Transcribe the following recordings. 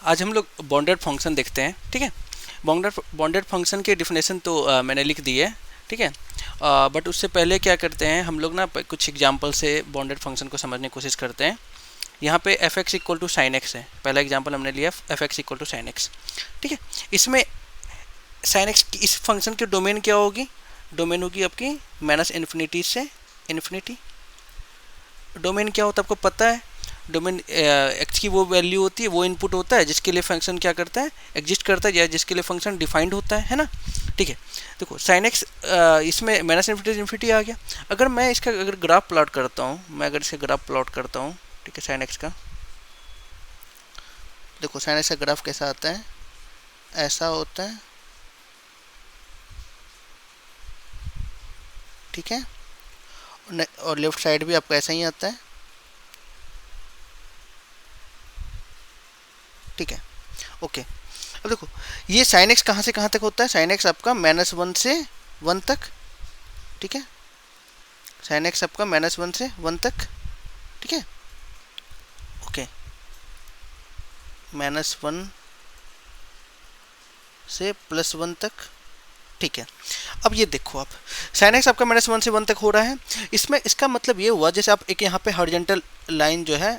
आज हम लोग बाउंडेड फंक्शन देखते हैं। ठीक है, बाउंडेड फंक्शन की डिफिनेशन तो मैंने लिख दी है। ठीक है, बट उससे पहले क्या करते हैं हम लोग ना, कुछ एग्जांपल से बाउंडेड फंक्शन को समझने की कोशिश करते हैं। यहाँ पे f x equal to sine x है, पहला एग्जांपल हमने लिया f x equal to sine x. ठीक है, इसमें साइन एक्स इस फंक्शन की डोमेन क्या होगी? डोमेन होगी आपकी माइनस इन्फिनिटी से इन्फिनिटी। डोमेन क्या होता है आपको पता है? डोमेन एक्स की वो वैल्यू होती है, वो इनपुट होता है जिसके लिए फंक्शन क्या करता है, एग्जिस्ट करता है, या जिसके लिए फंक्शन डिफाइंड होता है ना। ठीक है, देखो साइन एक्स इसमें माइनस इन्फिनिटी इन्फिनिटी आ गया। अगर मैं इसका अगर ग्राफ प्लॉट करता हूँ, मैं अगर इसका ग्राफ प्लॉट करता हूँ, ठीक है, साइन एक्स का, देखो साइन एक्स का ग्राफ कैसा आता है, ऐसा होता है। ठीक है, और लेफ्ट साइड भी आपका ऐसा ही आता है। ठीक है, ओके। अब देखो ये साइन एक्स कहाँ से कहाँ तक होता है? साइन एक्स आपका -1 से 1 तक। ठीक है, साइन एक्स आपका -1 से 1 तक। ठीक है, ओके, -1 से +1 तक। ठीक है, अब ये देखो आप, साइन एक्स आपका -1 से 1 तक हो रहा है। इसमें इसका मतलब ये हुआ, जैसे आप एक यहाँ पे हॉरिजॉन्टल लाइन जो है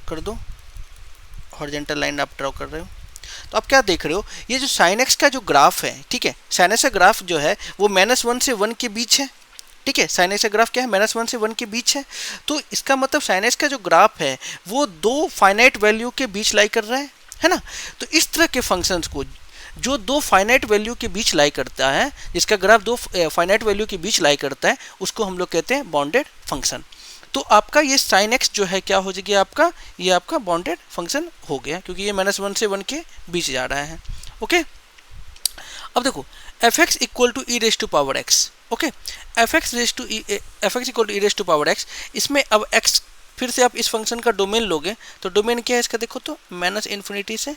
कर दो, हॉरिजॉन्टल लाइन आप ड्रॉ कर रहे हो, तो आप क्या देख रहे हो, ये जो साइन एक्स का जो ग्राफ है, ठीक है, साइन एक्स का ग्राफ जो है वो -1 से 1 के बीच है। ठीक है, साइन एक्स का ग्राफ क्या है, -1 से 1 के बीच है। तो इसका मतलब साइन एक्स का जो ग्राफ है वो दो फाइनाइट वैल्यू के बीच लाई कर रहा है ना। तो इस तरह के फंक्शंस को जो दो फाइनाइट वैल्यू के बीच लाई करता है, जिसका ग्राफ दो फाइनाइट वैल्यू के बीच लाई करता है, उसको हम लोग कहते हैं बाउंडेड फंक्शन। तो आपका ये साइन एक्स जो है क्या हो जाएगा आपका, ये आपका बाउंडेड फंक्शन हो गया, क्योंकि ये -1 से 1 के बीच जा रहा है। ओके, अब देखो f x equal to e raise to power x. Okay, f x equal to e raise to power x. इसमें अब एक्स, फिर से आप इस फंक्शन का डोमेन लोगे, तो डोमेन क्या है इसका, देखो तो -इन्फिनिटी से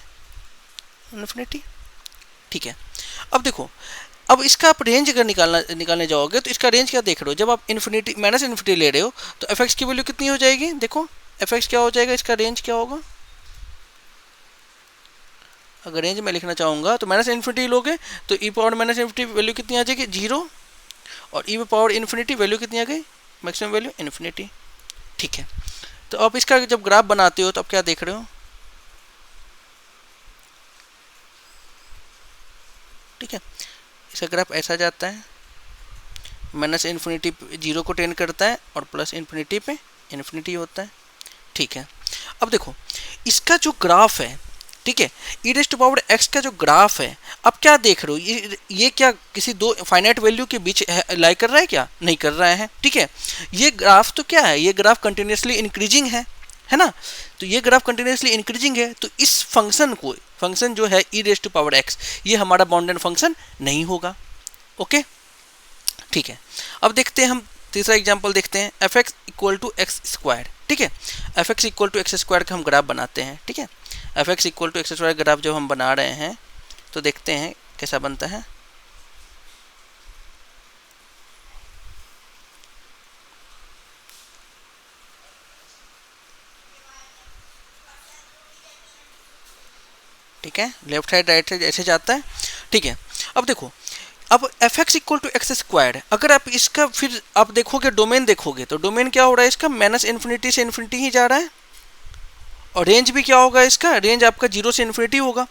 इन्फिनिटी। ठीक है, अब देखो, अब इसका आप रेंज अगर निकालने जाओगे तो इसका रेंज क्या देख रहे हो, जब आप इन्फिनिटी -इन्फिनिटी ले रहे हो तो एफ एक्स की वैल्यू कितनी हो जाएगी? देखो एफ एक्स क्या हो जाएगा, इसका रेंज क्या होगा? अगर रेंज में लिखना चाहूँगा तो -इन्फिनिटी लोगे तो ई पावर -इन्फिनिटी वैल्यू कितनी आ जाएगी, 0, और ई पावर इन्फिनिटी वैल्यू कितनी आ गई, मैक्सिमम वैल्यू इन्फिनिटी। ठीक है, तो आप इसका जब ग्राफ बनाते हो तो आप क्या देख रहे हो? ठीक है, इसका ग्राफ ऐसा जाता है, -इन्फिनिटी 0 को टेंड करता है और +इन्फिनिटी पे इन्फिनिटी होता है। ठीक है, अब देखो इसका जो ग्राफ है, ठीक है, ई रेज टू पावर एक्स का जो ग्राफ है, अब क्या देख रहे हो, ये क्या किसी दो फाइनाइट वैल्यू के बीच लाई कर रहा है? क्या नहीं कर रहा है। ठीक है, ये ग्राफ तो क्या है, ये ग्राफ कंटिन्यूसली इंक्रीजिंग है ना। तो ये ग्राफ कंटिन्यूसली इंक्रीजिंग है, तो इस फंक्शन जो है ई रेज टू पावर एक्स, ये हमारा बाउंडेड फंक्शन नहीं होगा। ओके, ठीक है, अब देखते हैं हम तीसरा एग्जांपल देखते हैं, f x equal to x square. ठीक है, f x equal to x square का हम ग्राफ बनाते हैं। ठीक है, f x equal to x square graph जब हम बना रहे हैं तो देखते हैं कैसा बनता है। ठीक है, लेफ्ट साइड राइट साइड ऐसे जाता है। ठीक है, अब देखो, अब f x equal to x square, अगर आप इसका फिर आप देखोगे डोमेन देखोगे तो डोमेन क्या हो रहा है इसका, -इन्फिनिटी से इन्फिनिटी ही जा रहा है, और रेंज भी क्या होगा इसका, रेंज आपका 0 से इन्फिनिटी होगा।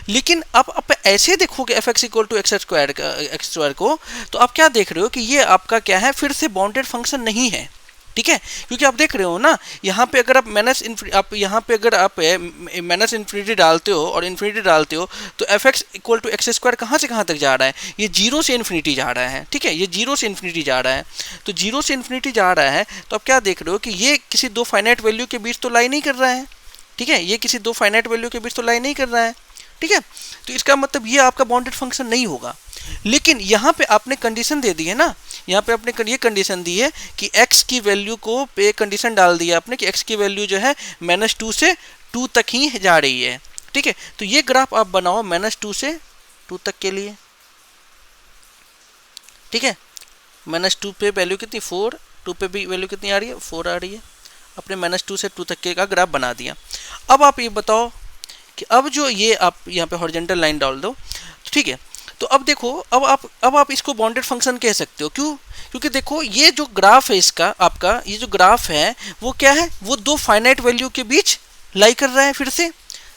लेकिन अब आप ऐसे देखोगे f x equal to x square को, तो आप क्या देख रहे हो कि ये आपका क्या है, फिर से बाउंडेड फंक्शन नहीं है। ठीक है, क्योंकि आप देख रहे हो ना, यहाँ पे अगर आप यहाँ पे अगर आप -इन्फिनिटी डालते हो और इन्फिनिटी डालते हो, तो f x equal to x square कहाँ से कहाँ तक जा रहा है, ये 0 से इन्फिनिटी जा रहा है। ठीक है, ये 0 से इन्फिनिटी जा रहा है, तो 0 से इन्फिनिटी जा रहा है, तो आप क्या देख रहे हो कि ये किसी दो फाइनाइट वैल्यू के बीच तो लाई नहीं कर रहा है। ठीक है, ये किसी दो फाइनाइट वैल्यू के बीच तो लाई नहीं कर रहा है। ठीक है, तो इसका मतलब ये आपका बाउंडेड फंक्शन नहीं होगा। लेकिन यहाँ पे आपने कंडीशन दे दी है ना, यहाँ पे आपने ये कंडीशन दी है कि x की वैल्यू को पे कंडीशन डाल दिया आपने कि x की वैल्यू जो है -2 से 2 तक ही जा रही है। ठीक है, तो ये ग्राफ आप बनाओ -2 से 2 तक के लिए। ठीक है, -2 पे वैल्यू कितनी 4, 2 पे भी वैल्यू कितनी आ रही है 4 आ रही है, अपने -2 से 2 तक के का ग्राफ बना दिया। अब आप ये बताओ कि अब जो ये आप यहाँ पे हॉरिजॉन्टल लाइन डाल दो, ठीक है। तो अब देखो, अब आप इसको बाउंडेड फंक्शन कह सकते हो। क्यों? क्योंकि देखो ये जो ग्राफ है इसका, आपका ये जो ग्राफ है वो क्या है, वो दो फाइनाइट वैल्यू के बीच लाई कर रहा है, फिर से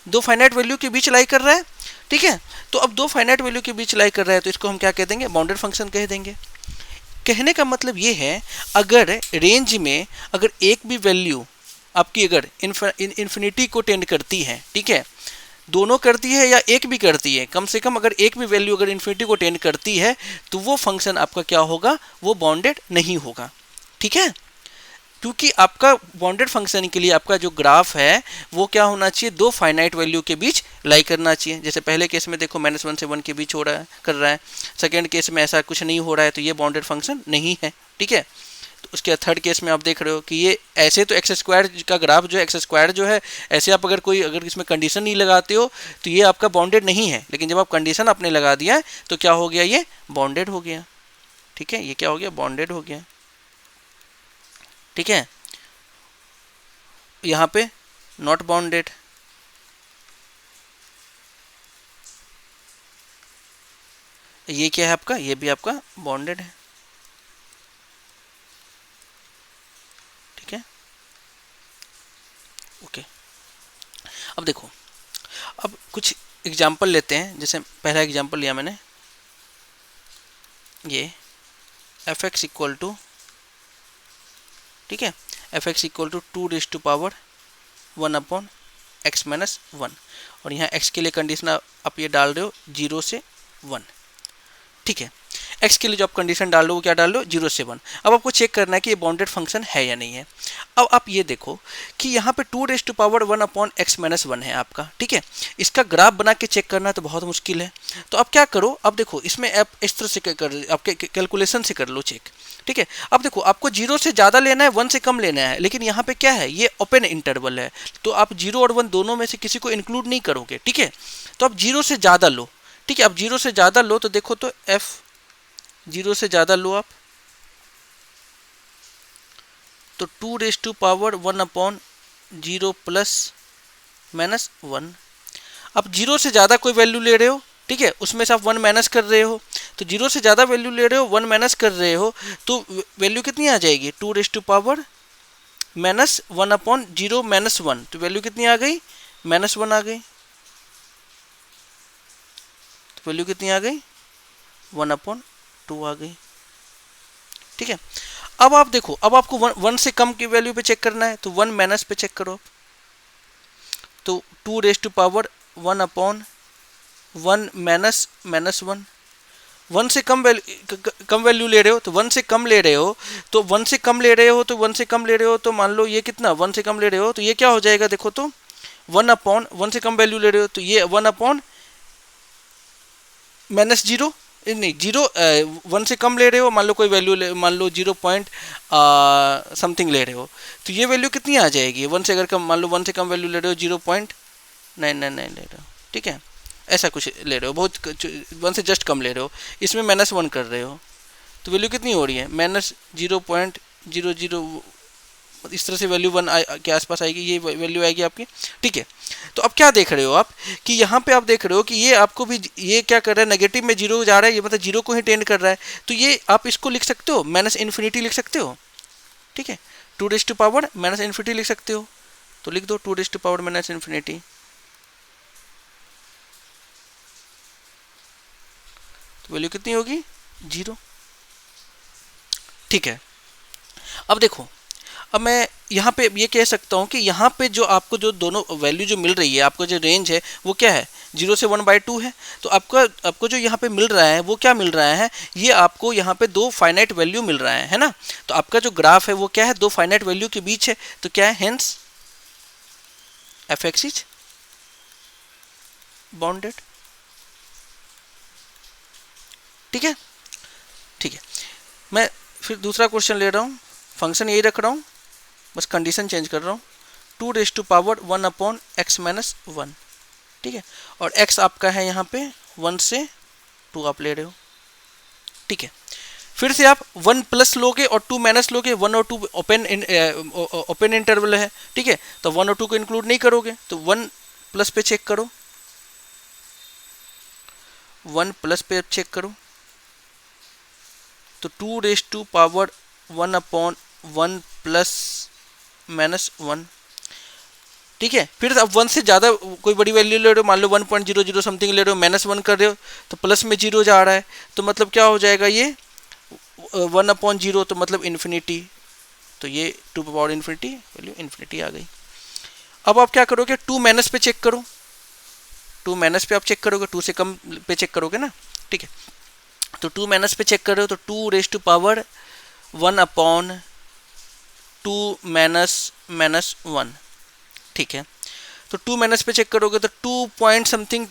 दो फाइनाइट वैल्यू के बीच लाई कर रहा है, ठीक है। तो अब दो फाइनाइट वैल्यू के बीच लाई कर रहा है, तो इसको हम क्या कह देंगे, बाउंडेड फंक्शन कह देंगे। कहने का मतलब ये है, अगर रेंज में अगर एक भी वैल्यू आपकी अगर इन्फिनिटी को टेंड करती है, ठीक है, दोनों करती है या एक भी करती है, कम से कम अगर एक भी वैल्यू अगर इन्फिनिटी को टेंड करती है, तो वो फंक्शन आपका क्या होगा, वो बाउंडेड नहीं होगा, ठीक है। क्योंकि आपका बाउंडेड फंक्शन के लिए आपका जो ग्राफ है वो क्या होना चाहिए, दो फाइनाइट वैल्यू के बीच लाई करना चाहिए। जैसे पहले केस में देखो -1 से 1 के बीच हो रहा है, कर रहा है। सेकेंड केस में ऐसा कुछ नहीं हो रहा है, तो ये बाउंडेड फंक्शन नहीं है, ठीक है। तो उसके थर्ड केस में आप देख रहे हो कि ये ऐसे तो एक्स स्क्वायर का ग्राफ जो है, एक्स स्क्वायर जो है, ऐसे आप अगर इसमें कंडीशन नहीं लगाते हो तो ये आपका बाउंडेड नहीं है। लेकिन जब आप कंडीशन आपने लगा दिया है तो क्या हो गया, ये बाउंडेड हो गया, ठीक है। ये क्या हो गया, बाउंडेड हो गया, ठीक है। यहाँ पे नॉट बाउंडेड, ये क्या है आपका, ये भी आपका बाउंडेड है, ठीक है, ओके। अब देखो, अब कुछ एग्जाम्पल लेते हैं। जैसे पहला एग्जाम्पल लिया मैंने, ये एफ एक्स इक्वल टू, ठीक है, f x equal to 2⁻1/x-1, और यहाँ x के लिए कंडीशन आप ये डाल रहे हो 0 से 1, ठीक है। x के लिए जो आप कंडीशन डाल रहे हो वो क्या डाल रहे हो, 0 से 1। अब आपको चेक करना है कि ये बाउंडेड फंक्शन है या नहीं है। अब आप ये देखो कि यहाँ पे 2⁻1/x-1 है आपका, ठीक है। इसका ग्राफ बना के चेक करना तो बहुत मुश्किल है। तो आप क्या करो, अब देखो इसमें आप इस तरह से आपके कैलकुलेशन से कर लो चेक, ठीक है। अब देखो आपको 0 से ज़्यादा लेना है, 1 से कम लेना है, लेकिन यहाँ पे क्या है, ये ओपन इंटरवल है, तो आप 0 और 1 दोनों में से किसी को इंक्लूड नहीं करोगे, ठीक है। तो आप 0 से ज़्यादा लो, ठीक है। अब 0 से ज़्यादा लो तो देखो, तो f 0 से ज़्यादा लो आप, तो 2⁻1/0 ± 1। अब 0 से ज़्यादा कोई वैल्यू ले रहे हो, ठीक है, उसमें से आप 1 माइनस कर रहे हो, तो 0 से ज़्यादा वैल्यू ले रहे हो, 1 माइनस कर रहे हो, तो वैल्यू कितनी आ जाएगी, 2⁻1/0 -1, तो वैल्यू कितनी आ गई, -1 आ गई। तो वैल्यू कितनी आ गई, 1/2 आ गई, ठीक है। अब आप देखो, अब आपको 1 से कम की वैल्यू पे चेक करना है, तो 1 माइनस पे चेक करो, तो 2⁻1/1 -1, 1 से कम वैल्यू ले रहे हो, तो 1 से कम ले रहे हो, तो 1 से कम ले रहे हो, तो 1 से कम ले रहे हो, तो मान लो ये कितना, 1 से कम ले रहे हो, तो ये क्या हो जाएगा, देखो तो 1 से कम वैल्यू ले रहे हो, तो ये 1/-0, नहीं 0, 1 से कम ले रहे हो, मान लो कोई वैल्यू मान लो 0 पॉइंट समथिंग ले रहे हो, तो ये वैल्यू कितनी आ जाएगी, 1 से अगर कम, मान लो 1 से कम वैल्यू ले रहे हो, 0.999 ले रहे हो, ठीक है, ऐसा कुछ ले रहे हो, बहुत 1 से जस्ट कम ले रहे हो, इसमें -1 कर रहे हो, तो वैल्यू कितनी हो रही है, -0.00, इस तरह से वैल्यू 1 के आसपास आएगी, ये वैल्यू आएगी आपकी, ठीक है। तो अब क्या देख रहे हो आप कि यहाँ पे आप देख रहे हो कि ये आपको भी, ये क्या कर रहा है, नेगेटिव में 0 जा रहा है, ये मतलब 0 को ही टेंड कर रहा है, तो ये आप इसको लिख सकते हो -∞ लिख सकते हो, ठीक है, 2⁻∞ लिख सकते हो, तो लिख दो 2⁻∞, तो वैल्यू कितनी होगी, 0, ठीक है। अब देखो, अब मैं यहाँ पे ये कह सकता हूँ कि यहाँ पे जो आपको जो दोनों वैल्यू जो मिल रही है, आपको जो रेंज है वो क्या है, 0 से 1/2 है, तो आपको जो यहाँ पे मिल रहा है वो क्या मिल रहा है, ये आपको यहाँ पे दो फाइनाइट वैल्यू मिल रहा है ना। तो आपका जो ग्राफ है वो क्या है, दो फाइनाइट वैल्यू के बीच है, तो क्या है, hence F x is bounded, ठीक है, ठीक है। मैं फिर दूसरा क्वेश्चन ले रहा हूँ, फंक्शन यही रख रहा हूँ, बस कंडीशन चेंज कर रहा हूँ, 2⁻1/x-1, ठीक है, और x आपका है यहाँ पे 1 से 2 आप ले रहे हो, ठीक है। फिर से आप 1 प्लस लोगे और 2 माइनस लोगे, 1 और 2 ओपन इंटरवल है, ठीक है, तो 1 और 2 को इंक्लूड नहीं करोगे, तो 1 प्लस पे चेक करो, 1 प्लस पे चेक करो, तो 2 raise to power 1 upon 1 plus minus 1, ठीक है। फिर अब 1 से ज़्यादा कोई बड़ी वैल्यू ले रहे हो, मान लो 1.00 समथिंग ले रहे हो, माइनस 1 कर रहे हो, तो प्लस में 0 जा रहा है, तो मतलब क्या हो जाएगा ये 1 अपॉन 0, तो मतलब इन्फिनिटी, तो ये 2 पावर इन्फिनिटी वैल्यू इन्फिनिटी आ गई। अब आप क्या करोगे, 2 माइनस पे चेक करो, 2 माइनस पे आप चेक करोगे, 2 से कम पे चेक करोगे ना, ठीक है, तो 2 माइनस पे चेक कर रहे हो, तो 2 raise to power 1 upon 2 minus minus 1, ठीक है, तो 2 माइनस पे चेक करोगे तो 2 पॉइंट समथिंग,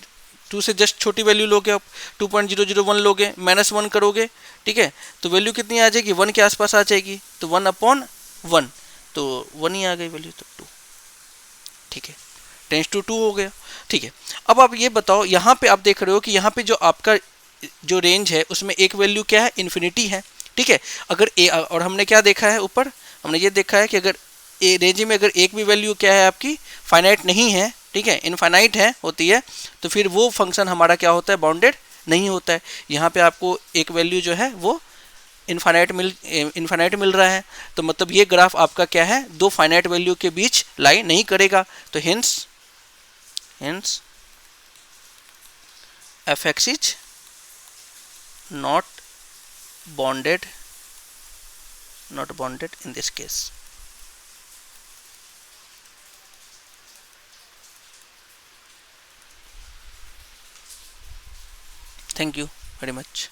2 से जस्ट छोटी वैल्यू लोगे आप, 2.001 लोगे, माइनस 1 करोगे, ठीक है, तो वैल्यू कितनी आ जाएगी, 1 के आसपास आ जाएगी, तो 1 अपॉन 1, तो 1 ही आ गई वैल्यू, तो 2, ठीक है, टेंस टू 2 हो गया, ठीक है। अब आप ये बताओ, यहाँ पे आप देख रहे हो कि यहाँ पे जो आपका जो रेंज है उसमें एक वैल्यू क्या है, इन्फिनिटी है, ठीक है, अगर ए, और हमने क्या देखा है ऊपर, हमने ये देखा है कि अगर ए रेंज में अगर एक भी वैल्यू क्या है आपकी फाइनाइट नहीं है, ठीक है, इनफाइनाइट है होती है, तो फिर वो फंक्शन हमारा क्या होता है, बाउंडेड नहीं होता है। यहाँ पे आपको एक वैल्यू जो है वो इनफाइनाइट मिल रहा है, तो मतलब ये ग्राफ आपका क्या है, दो फाइनाइट वैल्यू के बीच लाई नहीं करेगा, तो hence fx is not bonded in this case. Thank you very much.